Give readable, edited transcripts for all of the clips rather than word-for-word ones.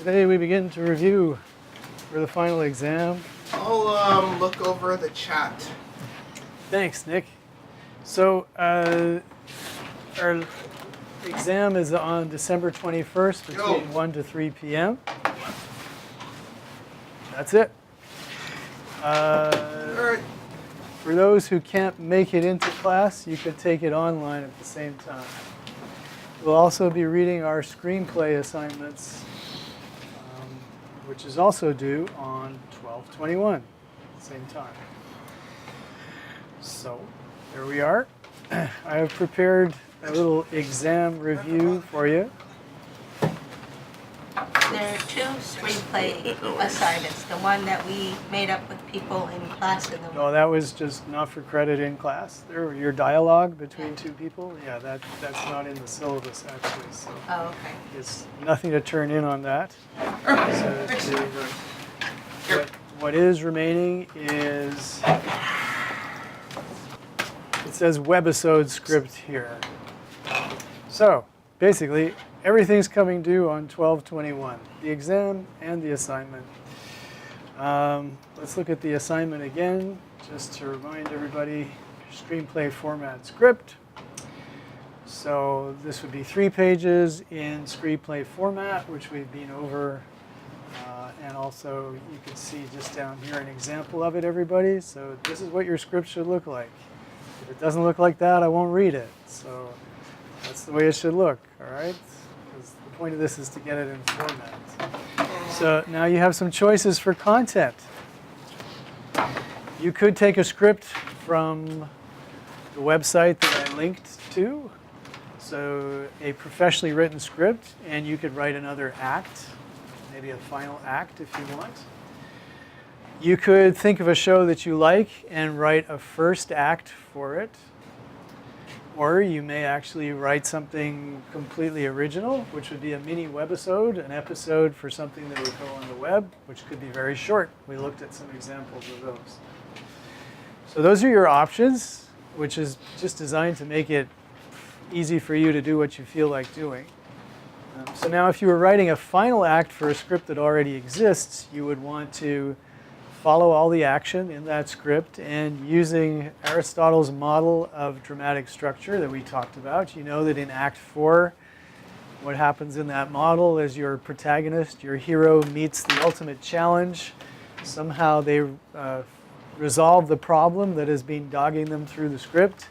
Today we begin to review for the final exam. I'll look over the chat. Thanks, Nick. So our exam is on December 21st between 1 to 3 p.m. That's it. For those who can't make it into class, you could take it online at the same time. We'll also be reading our screenplay assignments, which is also due on 12/21 at the same time. So there we are. I have prepared a little exam review for you. There are two screenplay assignments. The one that we made up with people in class and the No, that was just not for credit in class. There, your dialogue between two people. Yeah, that's not in the syllabus actually. So it's nothing to turn in on that. So what is remaining is, it says webisode script here. So basically, everything's coming due on 12/21, the exam and the assignment. Let's look at the assignment again, just to remind everybody, screenplay format script. So this would be 3 pages in screenplay format, which we've been over. And also, you can see just down here an example of it, everybody. So this is what your script should look like. If it doesn't look like that, I won't read it. So that's the way it should look, all right? Because the point of this is to get it in format. So now you have some choices for content. You could take a script from the website that I linked to. So a professionally written script, and you could write another act, maybe a final act if you want. You could think of a show that you like and write a first act for it. Or you may actually write something completely original, which would be a mini webisode, an episode for something that would go on the web, which could be very short. We looked at some examples of those. So those are your options, which is just designed to make it easy for you to do what you feel like doing. So now if you were writing a final act for a script that already exists, you would want to follow all the action in that script, and using Aristotle's model of dramatic structure that we talked about, you know that in Act 4, what happens in that model is your protagonist, your hero, meets the ultimate challenge. Somehow they resolve the problem that has been dogging them through the script,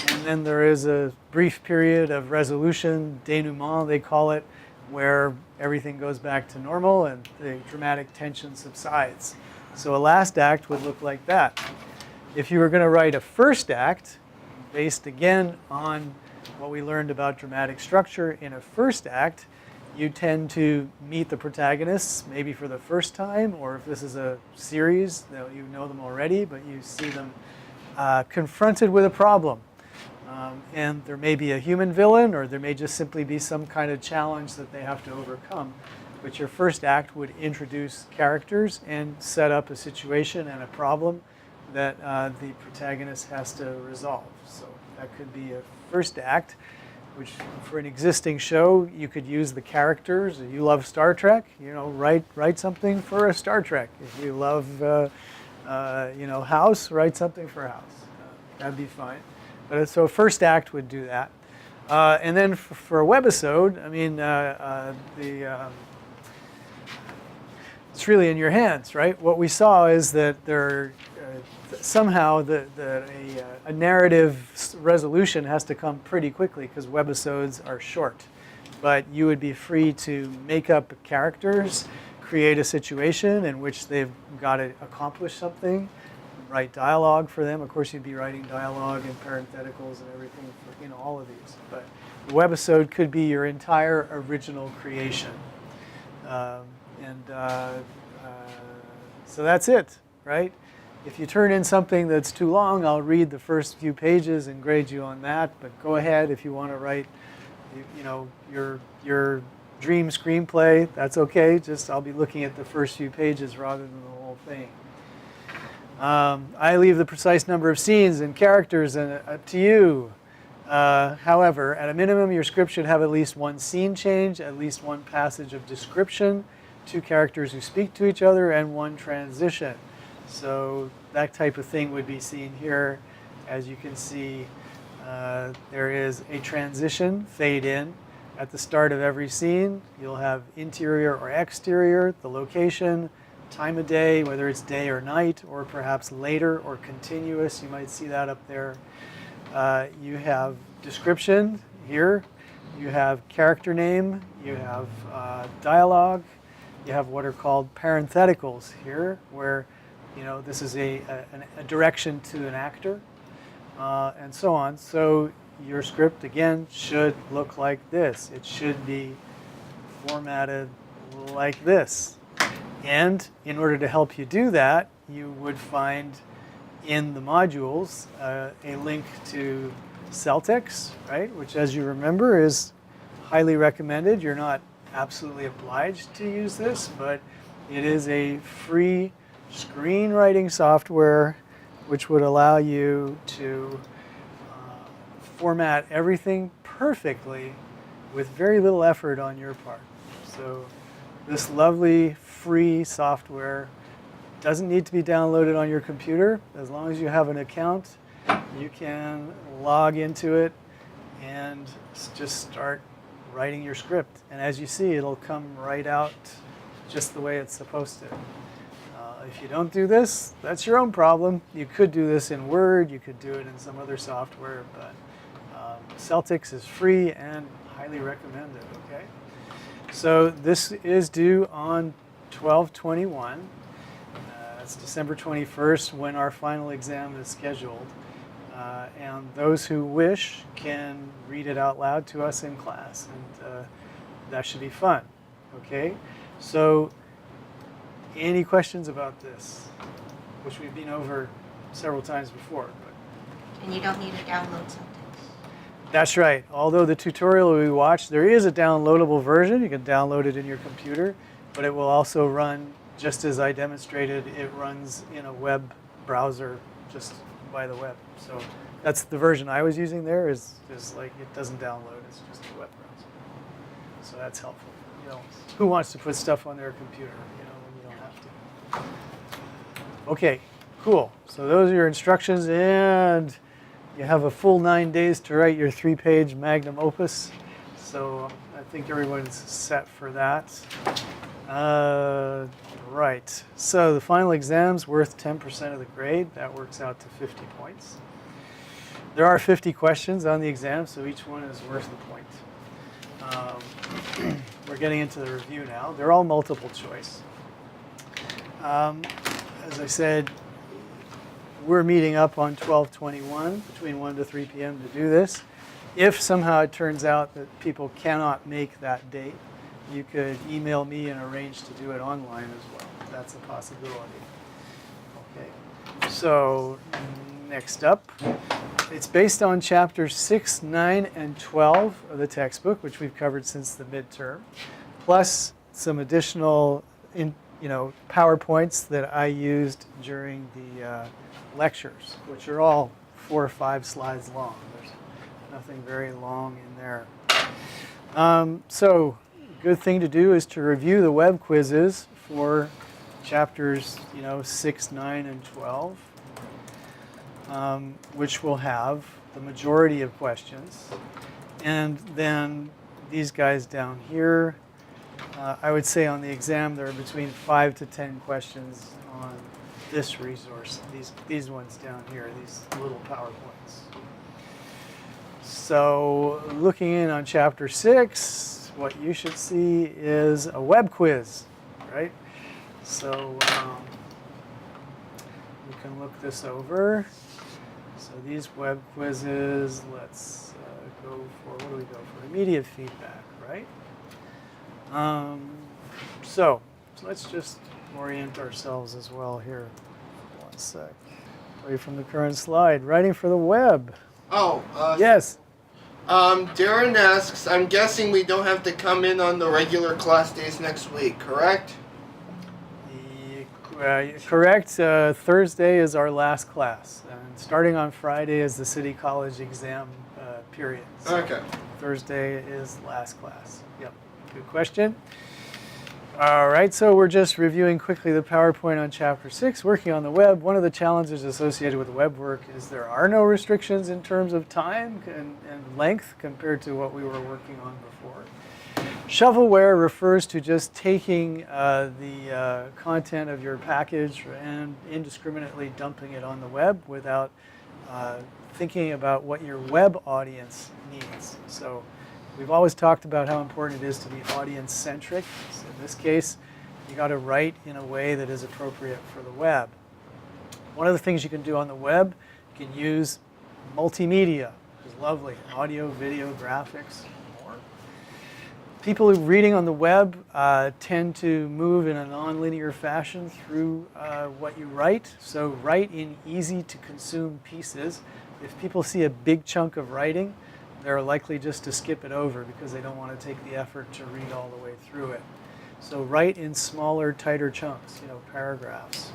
and then there is a brief period of resolution, denouement they call it, where everything goes back to normal and the dramatic tension subsides. So a last act would look like that. If you were going to write a first act, based again on what we learned about dramatic structure, in a first act, you tend to meet the protagonists maybe for the first time, or if this is a series, you know them already, but you see them confronted with a problem. And there may be a human villain, or there may just simply be some kind of challenge that they have to overcome. But your first act would introduce characters and set up a situation and a problem that the protagonist has to resolve. So that could be a first act, which for an existing show, you could use the characters. If you love Star Trek, you know, write something for a Star Trek. If you love, House, write something for House. That'd be fine. But so first act would do that. And then for a webisode, I mean, it's really in your hands, right? What we saw is that somehow a narrative resolution has to come pretty quickly because webisodes are short. But you would be free to make up characters, create a situation in which they've got to accomplish something, write dialogue for them. Of course, you'd be writing dialogue and parentheticals and everything for all of these. But the webisode could be your entire original creation. So that's it, right? If you turn in something that's too long, I'll read the first few pages and grade you on that. But go ahead if you want to write, your dream screenplay. That's okay. Just I'll be looking at the first few pages rather than the whole thing. I leave the precise number of scenes and characters up to you. However, at a minimum, your script should have at least one scene change, at least one passage of description, 2 characters who speak to each other, and 1 transition. So that type of thing would be seen here. As you can see, there is a transition, fade in. At the start of every scene, you'll have interior or exterior, the location, time of day, whether it's day or night, or perhaps later or continuous. You might see that up there. You have description here. You have character name. You have dialogue. You have what are called parentheticals here, where this is a direction to an actor, and so on. So your script, again, should look like this. It should be formatted like this. And in order to help you do that, you would find in the modules a link to celtx, right? Which, as you remember, is highly recommended. You're not absolutely obliged to use this, but it is a free screenwriting software which would allow you to format everything perfectly with very little effort on your part. So this lovely free software doesn't need to be downloaded on your computer. As long as you have an account, you can log into it and just start writing your script. And as you see, it'll come right out just the way it's supposed to. If you don't do this, that's your own problem. You could do this in Word, you could do it in some other software, but celtx is free and highly recommended, okay? So this is due on 12/21. It's December 21st when our final exam is scheduled. And those who wish can read it out loud to us in class, and that should be fun, okay? So any questions about this, which we've been over several times before? But And you don't need to download something. that's right. Although the tutorial we watched, there is a downloadable version. You can download it in your computer, but it will also run, just as I demonstrated, it runs in a web browser just by the web. So that's the version I was using there, is like it doesn't download, it's just a web browser. So that's helpful. Who wants to put stuff on their computer, when you don't have to? Okay, cool. So those are your instructions, and you have a full 9 days to write your 3-page magnum opus. So I think everyone's set for that. Right. So the final exam's worth 10% of the grade. That works out to 50 points. There are 50 questions on the exam, so each one is worth a point. We're getting into the review now. They're all multiple choice. As I said, we're meeting up on 12/21 between 1 to 3 p.m. to do this. If somehow it turns out that people cannot make that date, you could email me and arrange to do it online as well. That's a possibility. Okay. So next up, it's based on chapters 6, 9, and 12 of the textbook, which we've covered since the midterm, plus some additional PowerPoints that I used during the lectures, which are all 4 or 5 slides long. There's nothing very long in there. So good thing to do is to review the web quizzes for chapters 6, 9, and 12, which will have the majority of questions. And then these guys down here, I would say on the exam there are between 5 to 10 questions on this resource, these ones down here, these little PowerPoints. So looking in on chapter 6, what you should see is a web quiz, right? So you can look this over. So these web quizzes, let's go for, what do we go for? Immediate feedback, right? So let's just orient ourselves as well here. One sec. Away from the current slide. Writing for the web. Oh, yes. Darren asks, I'm guessing we don't have to come in on the regular class days next week, correct? Correct. Thursday is our last class. And starting on Friday is the City College exam period. So Okay. Thursday is last class. Yep. Good question. All right, so we're just reviewing quickly the PowerPoint on Chapter 6, working on the web. One of the challenges associated with web work is there are no restrictions in terms of time and length compared to what we were working on before. Shovelware refers to just taking the content of your package and indiscriminately dumping it on the web without thinking about what your web audience needs. So we've always talked about how important it is to be audience-centric. So in this case, you got to write in a way that is appropriate for the web. One of the things you can do on the web, you can use multimedia, which is lovely, audio, video, graphics, more. People who reading on the web tend to move in a nonlinear fashion through what you write. So write in easy-to-consume pieces. If people see a big chunk of writing, they're likely just to skip it over because they don't want to take the effort to read all the way through it. So write in smaller, tighter chunks, paragraphs.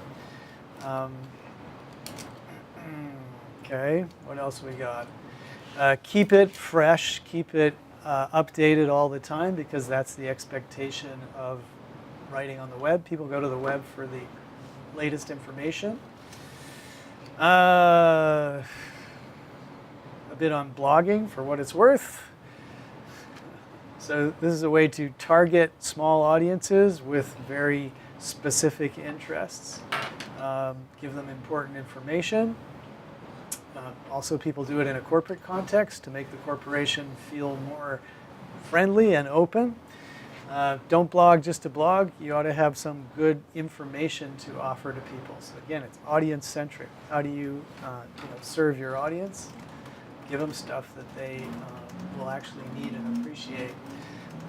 Okay, what else we got? Keep it fresh, keep it updated all the time because that's the expectation of writing on the web. People go to the web for the latest information. A bit on blogging for what it's worth. So this is a way to target small audiences with very specific interests. Give them important information. Also, people do it in a corporate context to make the corporation feel more friendly and open. Don't blog just to blog. You ought to have some good information to offer to people. So again, it's audience-centric. How do you, serve your audience? Give them stuff that they will actually need and appreciate.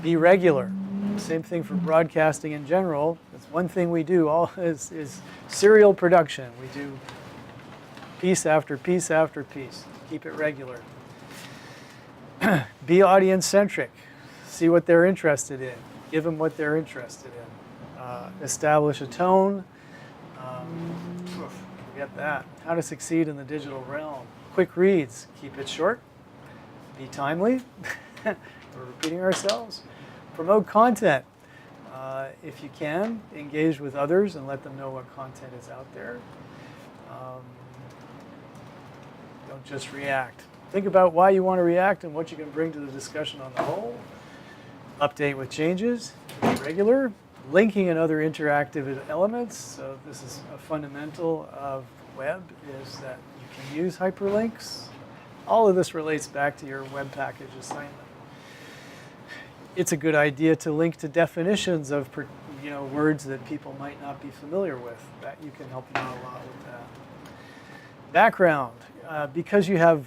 Be regular. Same thing for broadcasting in general. That's one thing we do is serial production. We do piece after piece after piece. Keep it regular. Be audience-centric. See what they're interested in. Give them what they're interested in. Establish a tone. Forget that. How to succeed in the digital realm. Quick reads. Keep it short. Be timely. We're repeating ourselves. Promote content. If you can, engage with others and let them know what content is out there. Don't just react. Think about why you want to react and what you can bring to the discussion on the whole. Update with changes. Be regular. Linking and other interactive elements. So this is a fundamental of the web, is that you can use hyperlinks. All of this relates back to your web package assignment. It's a good idea to link to definitions of words that people might not be familiar with. That you can help them out a lot with that. Background. Because you have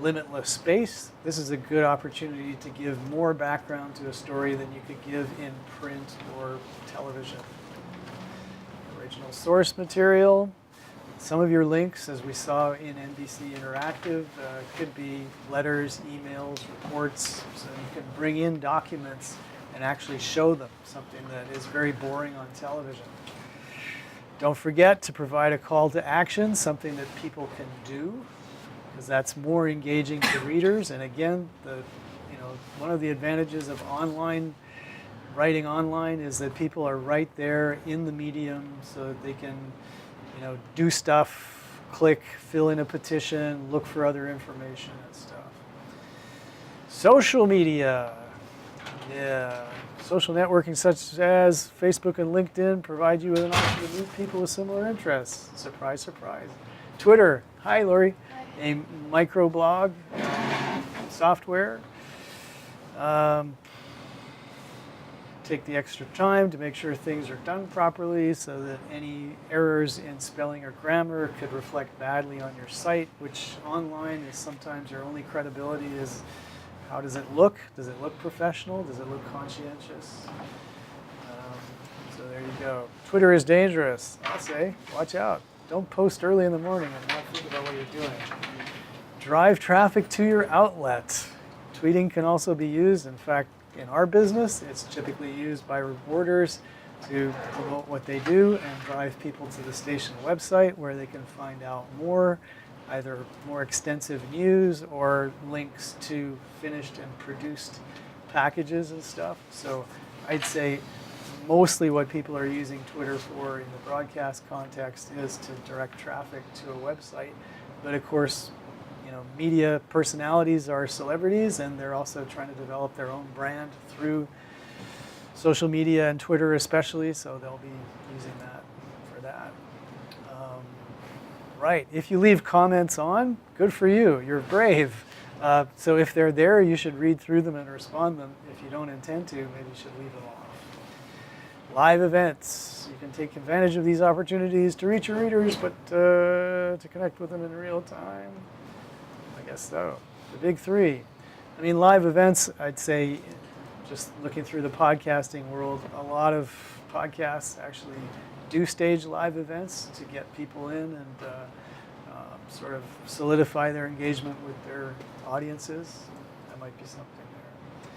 limitless space, this is a good opportunity to give more background to a story than you could give in print or television. Original source material. Some of your links, as we saw in NBC Interactive, could be letters, emails, reports, so you can bring in documents and actually show them, something that is very boring on television. Don't forget to provide a call to action, something that people can do, because that's more engaging to readers. And again, one of the advantages of writing online is that people are right there in the medium, so that they can do stuff, click, fill in a petition, look for other information and stuff. Social media. Yeah. Social networking such as Facebook and LinkedIn provide you with an option to meet people with similar interests. Surprise, surprise. Twitter. Hi, Lori. Hi. A microblog software. Take the extra time to make sure things are done properly so that any errors in spelling or grammar could reflect badly on your site, which online is sometimes your only credibility is how does it look? Does it look professional? Does it look conscientious? So there you go. Twitter is dangerous. I'll say, watch out. Don't post early in the morning and not think about what you're doing. Drive traffic to your outlet. Tweeting can also be used. In fact, in our business, it's typically used by reporters to promote what they do and drive people to the station website where they can find out more, either more extensive news or links to finished and produced packages and stuff. So I'd say mostly what people are using Twitter for in the broadcast context is to direct traffic to a website. But of course, media personalities are celebrities, and they're also trying to develop their own brand through social media and Twitter especially, so they'll be using that for that. Right, if you leave comments on, good for you, you're brave. So if they're there, you should read through them and respond them. If you don't intend to, maybe you should leave them off. Live events. You can take advantage of these opportunities to reach your readers, but to connect with them in real time. I guess so. The big three. I mean, live events, I'd say, just looking through the podcasting world, a lot of podcasts actually do stage live events to get people in and sort of solidify their engagement with their audiences. That might be something there.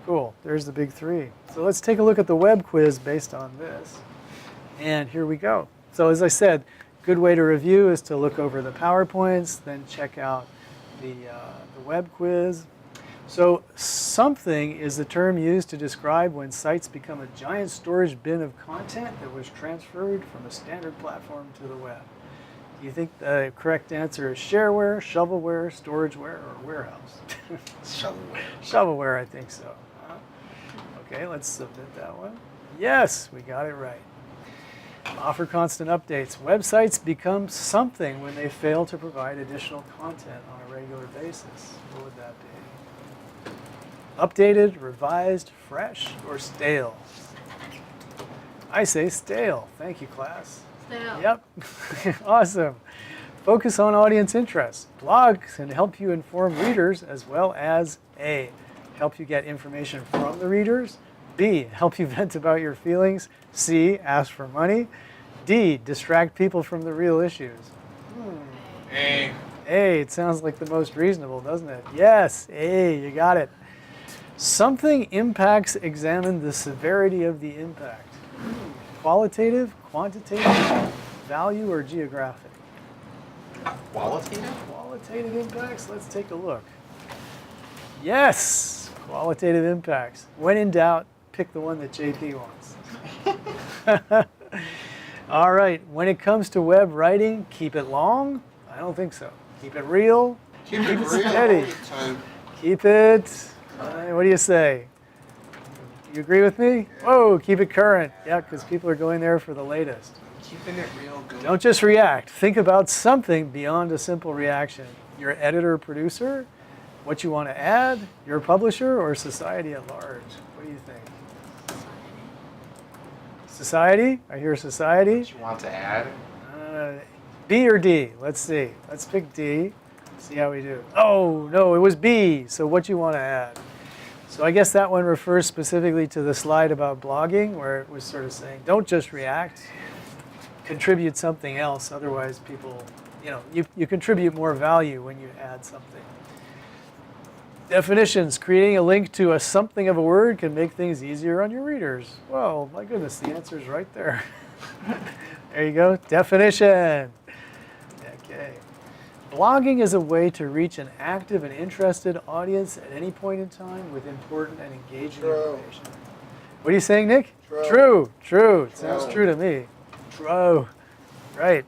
Cool, there's the big three. So let's take a look at the web quiz based on this. And here we go. So as I said, good way to review is to look over the PowerPoints, then check out the web quiz. So something is the term used to describe when sites become a giant storage bin of content that was transferred from a standard platform to the web. Do you think the correct answer is shareware, shovelware, storageware, or warehouse? Shovelware. Shovelware, I think so. Okay, let's submit that one. Yes, we got it right. Offer constant updates. Websites become something when they fail to provide additional content on a regular basis. What would that be? Updated, revised, fresh, or stale? I say stale. Thank you, class. Stale. Yep. Awesome. Focus on audience interests. Blogs can help you inform readers as well as A, help you get information from the readers, B, help you vent about your feelings, C, ask for money, D, distract people from the real issues. A. A, it sounds like the most reasonable, doesn't it? Yes, A, you got it. Something impacts, examine the severity of the impact. Qualitative, quantitative, value, or geographic? Qualitative? Qualitative impacts, let's take a look. Yes, qualitative impacts. When in doubt, pick the one that JP wants. All right, when it comes to web writing, keep it long? I don't think so. Keep it real? Keep it real steady. all the time. Keep it, what do you say? You agree with me? Whoa, keep it current. Yeah, because people are going there for the latest. Keeping it real good. Don't just react. Think about something beyond a simple reaction. Your editor, producer, what you want to add, your publisher, or society at large? What do you think? Society? I hear society. What you want to add? B or D? Let's see. Let's pick D. See how we do. Oh, no, it was B. So what you want to add? So I guess that one refers specifically to the slide about blogging, where it was sort of saying, don't just react, contribute something else. Otherwise, people, you contribute more value when you add something. Definitions. Creating a link to a something of a word can make things easier on your readers. Well, my goodness, the answer's right there. There you go. Definition. Okay. Blogging is a way to reach an active and interested audience at any point in time with important and engaging information. What are you saying, Nick? True. True. It sounds true to me. True. Right.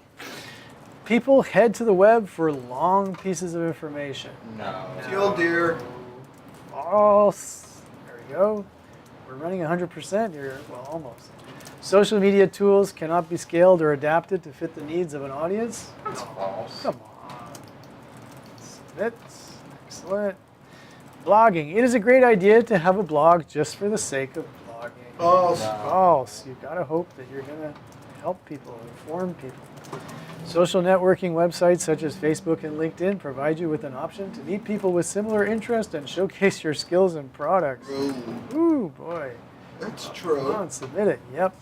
People head to the web for long pieces of information. No. Teal deer. False. There we go. We're running 100% here. Well, almost. Social media tools cannot be scaled or adapted to fit the needs of an audience. That's false. Come on. Submit. Excellent. Blogging. It is a great idea to have a blog just for the sake of blogging. False. False. You've got to hope that you're going to help people, inform people. Social networking websites such as Facebook and LinkedIn provide you with an option to meet people with similar interests and showcase your skills and products. True. Ooh, boy. That's true. Come on, submit it. Yep.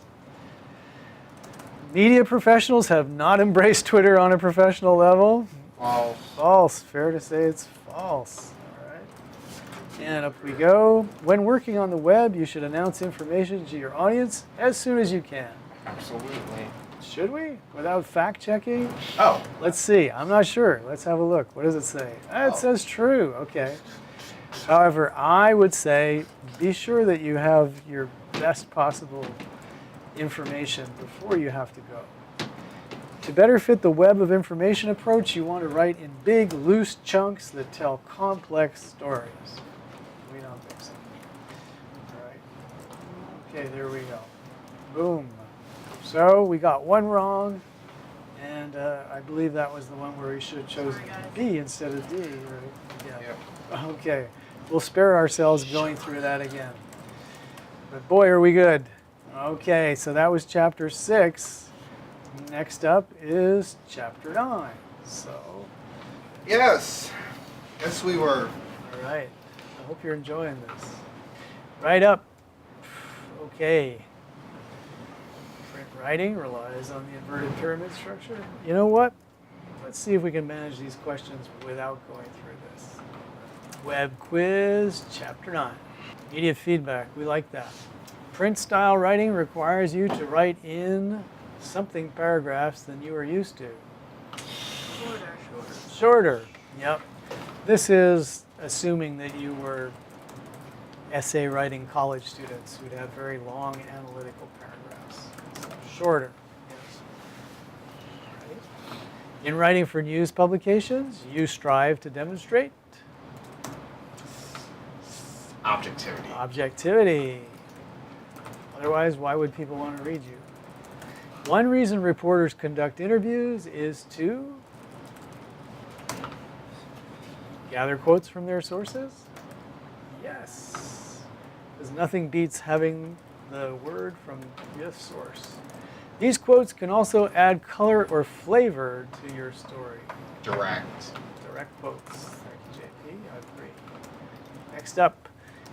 Media professionals have not embraced Twitter on a professional level. False. False. Fair to say it's false. All right. And up we go. When working on the web, you should announce information to your audience as soon as you can. Absolutely. Should we? Without fact checking? Oh. Let's see. I'm not sure. Let's have a look. What does it say? It says true. Okay. However, I would say be sure that you have your best possible information before you have to go. To better fit the web of information approach, you want to write in big, loose chunks that tell complex stories. We don't think so. All right. Okay, there we go. Boom. So we got one wrong, and I believe that was the one where we should have chosen B instead of D, right? Yeah. Yep. Okay. We'll spare ourselves going through that again. But boy, are we good. Okay, so that was chapter 6. Next up is chapter 9. So, Yes. Yes, we were. all right. I hope you're enjoying this. Right up. Okay. Print writing relies on the inverted pyramid structure. You know what? Let's see if we can manage these questions without going through this. Web quiz, chapter 9. Media feedback. We like that. Print style writing requires you to write in something paragraphs than you are used to. Shorter. Yep. This is assuming that you were essay writing college students who'd have very long analytical paragraphs. So shorter. Yes. Right. In writing for news publications, you strive to demonstrate Objectivity. objectivity. Otherwise, why would people want to read you? One reason reporters conduct interviews is to gather quotes from their sources? Yes. Because nothing beats having the word from your source. These quotes can also add color or flavor to your story. Direct. Direct quotes. Thank you, JP. I agree. Next up.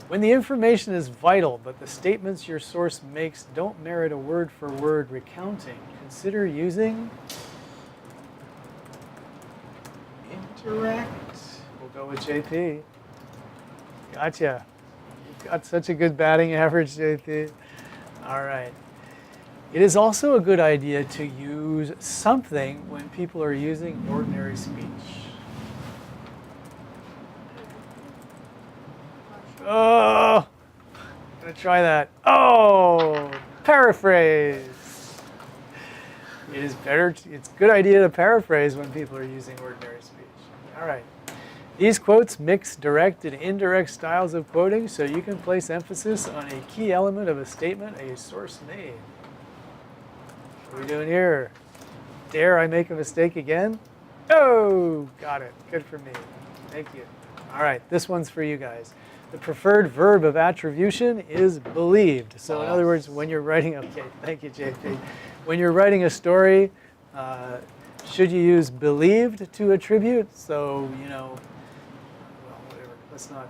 When the information is vital, but the statements your source makes don't merit a word-for-word recounting, consider using Indirect. We'll go with JP. Gotcha. You've got such a good batting average, JP. All right. It is also a good idea to use something when people are using ordinary speech. Oh, gonna try that. Oh, paraphrase. It is better. It's a good idea to paraphrase when people are using ordinary speech. All right. These quotes mix direct and indirect styles of quoting, so you can place emphasis on a key element of a statement a source made. What are we doing here? Dare I make a mistake again? Oh, got it. Good for me. Thank you. All right, this one's for you guys. The preferred verb of attribution is believed. So in other words, when you're writing, okay, thank you, JP. When you're writing a story, should you use believed to attribute? So, you know, well, whatever, let's not.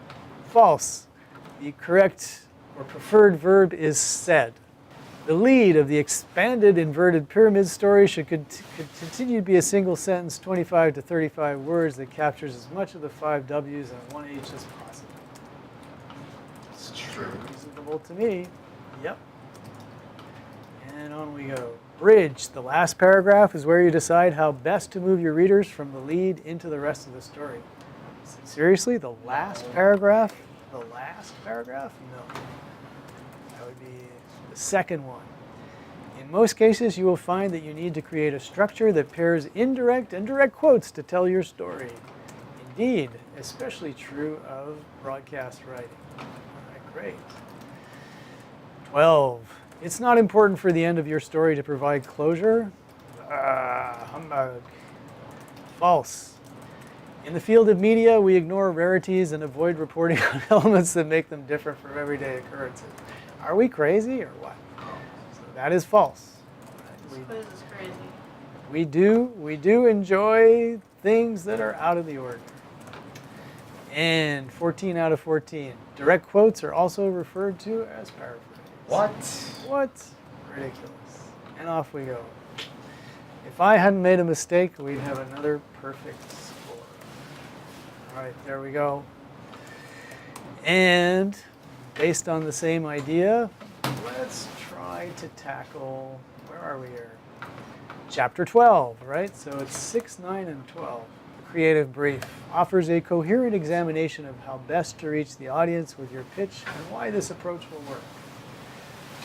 False. The correct or preferred verb is said. The lead of the expanded inverted pyramid story should continue to be a single sentence, 25 to 35 words that captures as much of the 5 W's and 1 H as possible. It's true. Reasonable to me. Yep. And on we go. Bridge. The last paragraph is where you decide how best to move your readers from the lead into the rest of the story. Seriously? The last paragraph? The last paragraph? No. That would be the second one. In most cases, you will find that you need to create a structure that pairs indirect and direct quotes to tell your story. Indeed, especially true of broadcast writing. All right, great. 12. It's not important for the end of your story to provide closure. Humbug. False. In the field of media, we ignore rarities and avoid reporting on elements that make them different from everyday occurrences. Are we crazy or what? So that is false. This quiz is crazy. We do enjoy things that are out of the ordinary. And 14 out of 14. Direct quotes are also referred to as paraphrase. What? Ridiculous. And off we go. If I hadn't made a mistake, we'd have another perfect score. All right, there we go. And based on the same idea, let's try to tackle, where are we here? Chapter 12, right? So it's 6, 9, and 12. The creative brief offers a coherent examination of how best to reach the audience with your pitch and why this approach will work.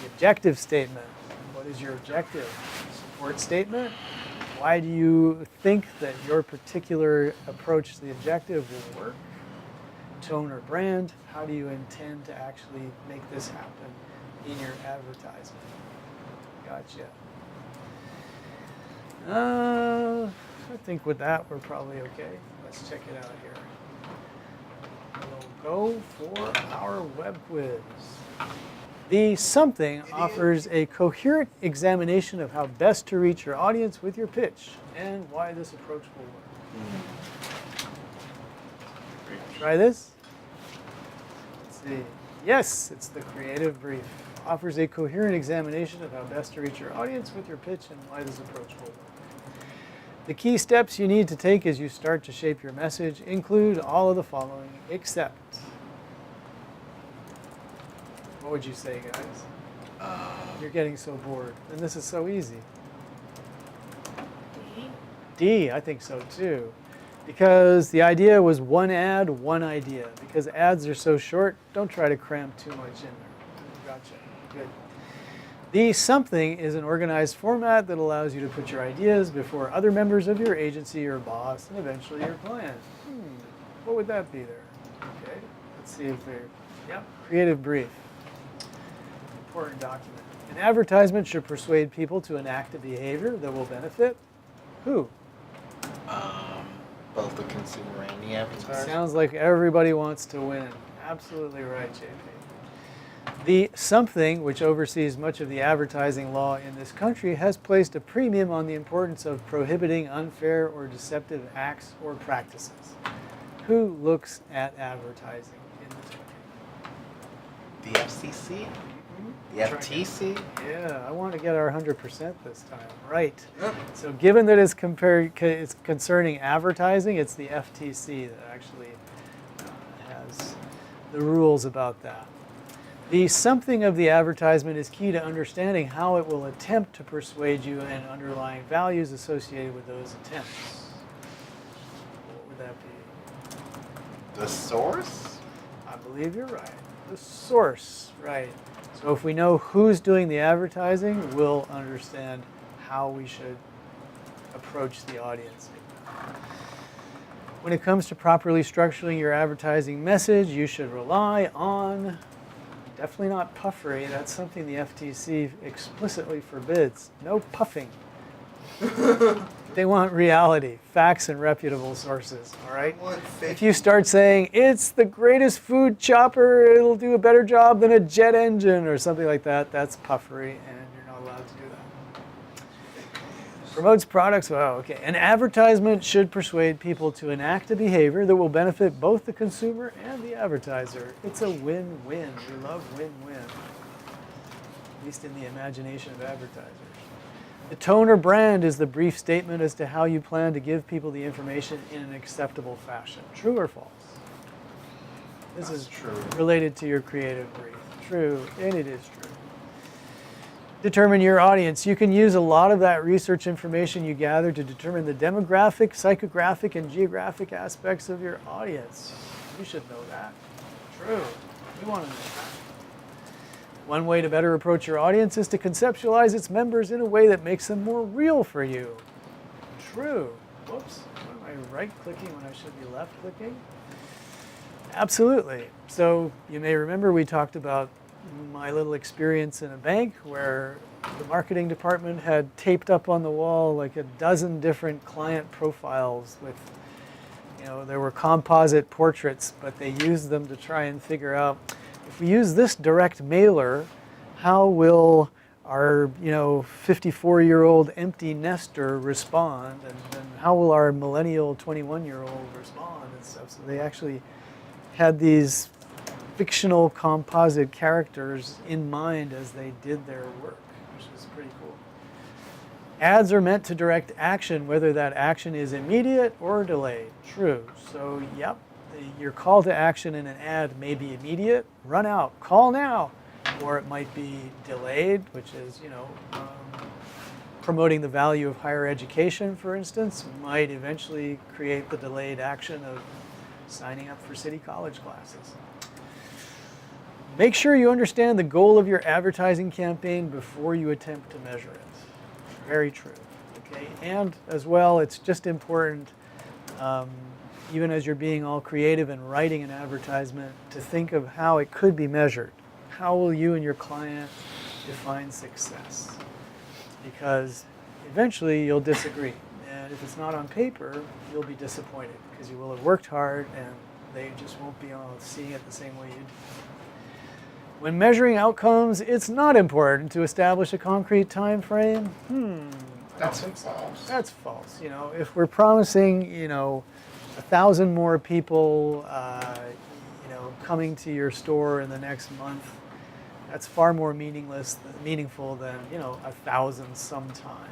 The objective statement. What is your objective? Support statement. Why do you think that your particular approach to the objective will work? Tone or brand. How do you intend to actually make this happen in your advertisement? Gotcha. I think with that, we're probably okay. Let's check it out here. We'll go for our web quiz. The something offers a coherent examination of how best to reach your audience with your pitch and why this approach will work. Try this. Let's see. Yes, it's the creative brief. Offers a coherent examination of how best to reach your audience with your pitch and why this approach will work. The key steps you need to take as you start to shape your message include all of the following, except. What would you say, guys? You're getting so bored. And this is so easy. D, I think so too. Because the idea was one ad, one idea. Because ads are so short, don't try to cram too much in there. Gotcha. Good. The something is an organized format that allows you to put your ideas before other members of your agency, your boss, and eventually your client. What would that be there? Okay, let's see if they're, yep, creative brief. Important document. An advertisement should persuade people to enact a behavior that will benefit who? Both the consumer and the advertiser. Sounds like everybody wants to win. Absolutely right, JP. The something, which oversees much of the advertising law in this country, has placed a premium on the importance of prohibiting unfair or deceptive acts or practices. Who looks at advertising in this country? The FCC? The FTC? Yeah, I want to get our 100% this time. Right. So given that it's concerning advertising, it's the FTC that actually has the rules about that. The something of the advertisement is key to understanding how it will attempt to persuade you and underlying values associated with those attempts. What would that be? The source? I believe you're right. The source, right. So if we know who's doing the advertising, we'll understand how we should approach the audience. When it comes to properly structuring your advertising message, you should rely on, definitely not puffery, that's something the FTC explicitly forbids. No puffing. They want reality, facts and reputable sources, all right? If you start saying, it's the greatest food chopper, it'll do a better job than a jet engine or something like that, that's puffery and you're not allowed to do that. Promotes products, well, okay. An advertisement should persuade people to enact a behavior that will benefit both the consumer and the advertiser. It's a win-win. We love win-win, at least in the imagination of advertisers. The tone or brand is the brief statement as to how you plan to give people the information in an acceptable fashion. True or false? This is true. Related to your creative brief. True, and it is true. Determine your audience. You can use a lot of that research information you gather to determine the demographic, psychographic, and geographic aspects of your audience. You should know that. True. You want to know that. One way to better approach your audience is to conceptualize its members in a way that makes them more real for you. True. Whoops. Why am I right-clicking when I should be left-clicking? Absolutely. So you may remember we talked about my little experience in a bank where the marketing department had taped up on the wall like a dozen different client profiles with, there were composite portraits, but they used them to try and figure out, if we use this direct mailer, how will our 54-year-old empty nester respond, and how will our millennial 21-year-old respond and stuff. So they actually had these fictional composite characters in mind as they did their work, which was pretty cool. Ads are meant to direct action, whether that action is immediate or delayed. True. So, yep. Your call to action in an ad may be immediate, run out, call now, or it might be delayed, which is, promoting the value of higher education, for instance, might eventually create the delayed action of signing up for city college classes. Make sure you understand the goal of your advertising campaign before you attempt to measure it. Very true. Okay, and as well, it's just important, even as you're being all creative and writing an advertisement, to think of how it could be measured. How will you and your client define success? Because eventually you'll disagree. And if it's not on paper, you'll be disappointed because you will have worked hard and they just won't be seeing it the same way you do. When measuring outcomes, it's not important to establish a concrete time frame. That's false. That's false. You know, if we're promising, 1,000 more people, coming to your store in the next month, that's far more meaningful than 1,000 sometime.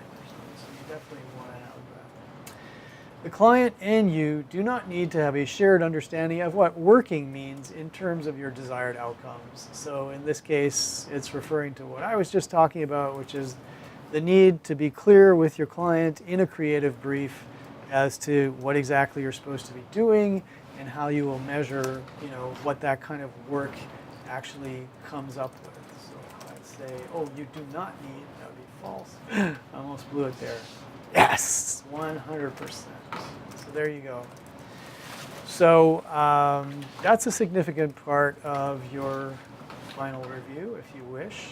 So you definitely want to have that. The client and you do not need to have a shared understanding of what working means in terms of your desired outcomes. So in this case, it's referring to what I was just talking about, which is the need to be clear with your client in a creative brief as to what exactly you're supposed to be doing and how you will measure, what that kind of work actually comes up with. So I'd say, you do not need, that would be false. I almost blew it there. Yes, 100%. So there you go. So that's a significant part of your final review, if you wish.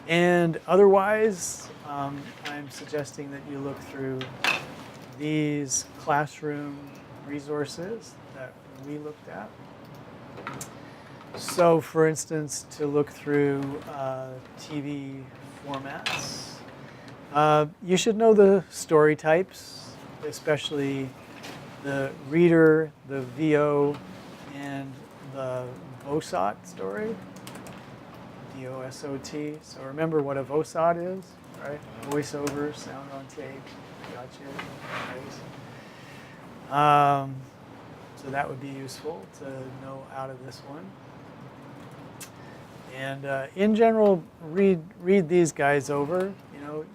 And otherwise, I'm suggesting that you look through these classroom resources that we looked at. So for instance, to look through TV formats, you should know the story types, especially the reader, the VO, and the VOSOT story. VOSOT. So remember what a VOSOT is, right? Voiceover, sound on tape. Gotcha. Nice. So that would be useful to know out of this one. And in general, read these guys over.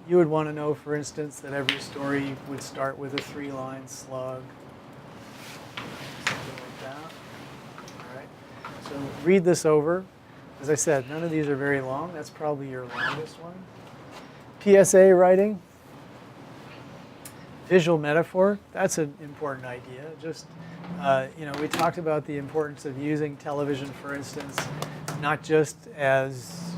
You would want to know, for instance, that every story would start with a 3-line slug. Something like that. All right. So read this over. As I said, none of these are very long. That's probably your longest one. PSA writing. Visual metaphor. That's an important idea. Just, we talked about the importance of using television, for instance, not just as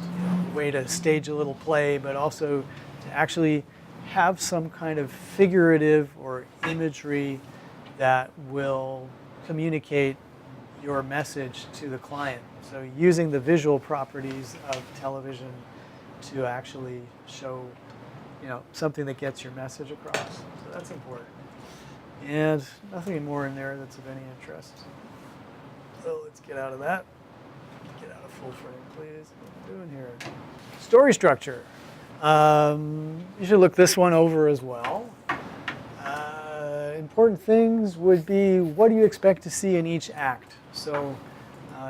a way to stage a little play, but also to actually have some kind of figurative or imagery that will communicate your message to the client. So using the visual properties of television to actually show, something that gets your message across. So that's important. And nothing more in there that's of any interest. So let's get out of that. Get out of full frame, please. What am I doing here? Story structure. You should look this one over as well. Important things would be, what do you expect to see in each act? So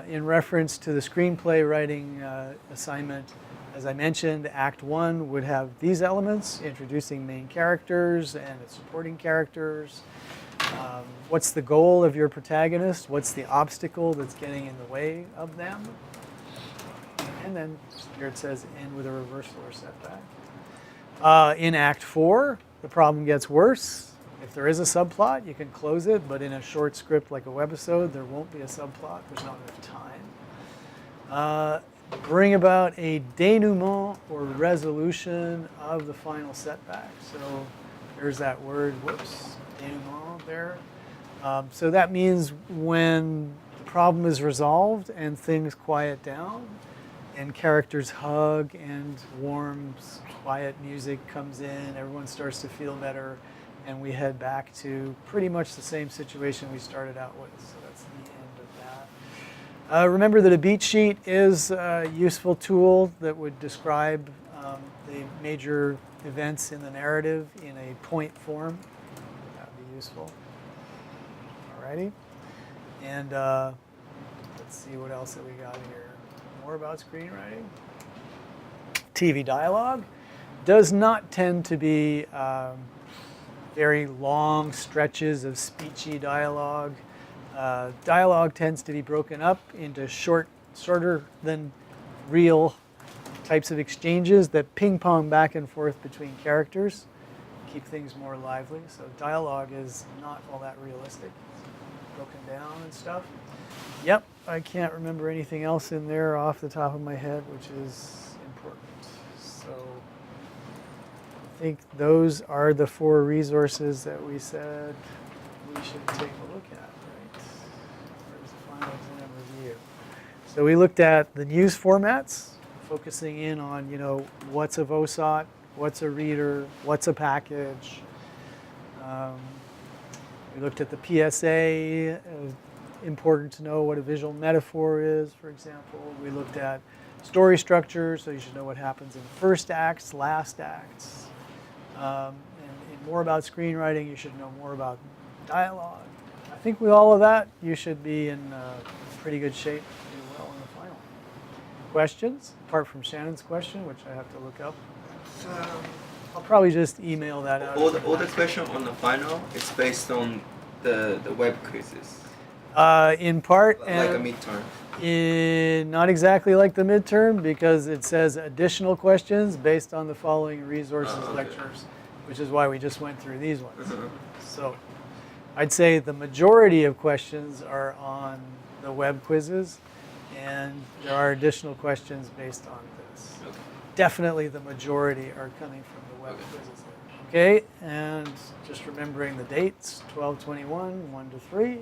in reference to the screenplay writing assignment, as I mentioned, Act 1 would have these elements, introducing main characters and supporting characters. What's the goal of your protagonist? What's the obstacle that's getting in the way of them? And then here it says end with a reversal or setback. In Act 4, the problem gets worse. If there is a subplot, you can close it, but in a short script like a webisode, there won't be a subplot. There's not enough time. Bring about a denouement or resolution of the final setback. So there's that word, whoops, denouement there. So that means when the problem is resolved and things quiet down and characters hug and warm, quiet music comes in, everyone starts to feel better, and we head back to pretty much the same situation we started out with. So that's the end of that. Remember that a beat sheet is a useful tool that would describe the major events in the narrative in a point form. That would be useful. Alrighty. And let's see what else that we got here. More about screenwriting. TV dialogue does not tend to be very long stretches of speechy dialogue. Dialogue tends to be broken up into short shorter than real types of exchanges that ping pong back and forth between characters, keep things more lively. So dialogue is not all that realistic. It's broken down and stuff. Yep, I can't remember anything else in there off the top of my head, which is important. So I think those are the 4 resources that we said we should take a look at, right? Where's the final exam review? So we looked at the news formats, focusing in on, you know, what's a VOSOT, what's a reader, what's a package. We looked at the PSA, important to know what a visual metaphor is, for example. We looked at story structure, so you should know what happens in first acts, last acts. And more about screenwriting, you should know more about dialogue. I think with all of that, you should be in pretty good shape to do well in the final. Questions, apart from Shannon's question, which I have to look up. I'll probably just email that out. All the question on the final is based on the web quizzes. In part, Like a and midterm. not exactly like the midterm, because it says additional questions based on the following resources Oh, okay. lectures, which is why we just went through these ones. Uh-huh. So I'd say the majority of questions are on the web quizzes, and there are additional questions based on this. Okay. Definitely the majority are coming from the web Okay. quizzes there. Okay, and just remembering the dates, 12/21, 1 to 3.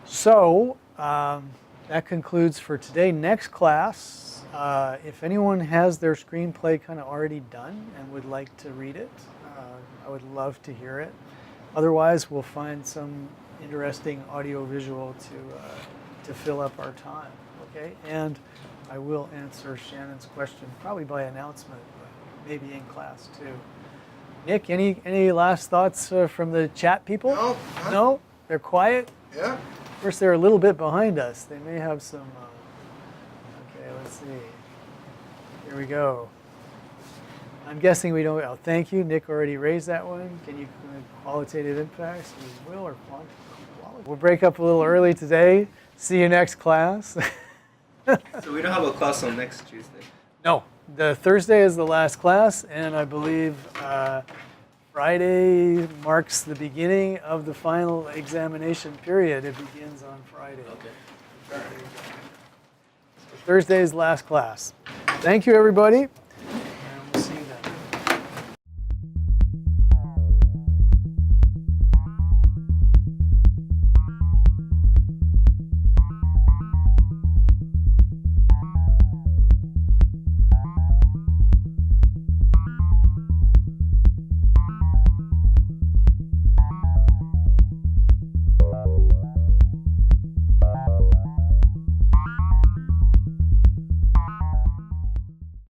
So that concludes for today. Next class, if anyone has their screenplay kind of already done and would like to read it, I would love to hear it. Otherwise, we'll find some interesting audio-visual to fill up our time, okay? And I will answer Shannon's question, probably by announcement, but maybe in class too. Nick, any last thoughts from the chat people? No. Huh? No? They're quiet? Yeah. Of course, they're a little bit behind us. They may have some, okay, let's see. Here we go. I'm guessing we don't, oh, thank you. Nick already raised that one. Can you qualitative impacts? We will, or qualitative? We'll break up a little early today. See you next class. So we don't have a class on next Tuesday. No, the Thursday is the last class, and I believe Friday marks the beginning of the final examination period. It begins on Friday. Okay. So Thursday is last class. Thank you, everybody.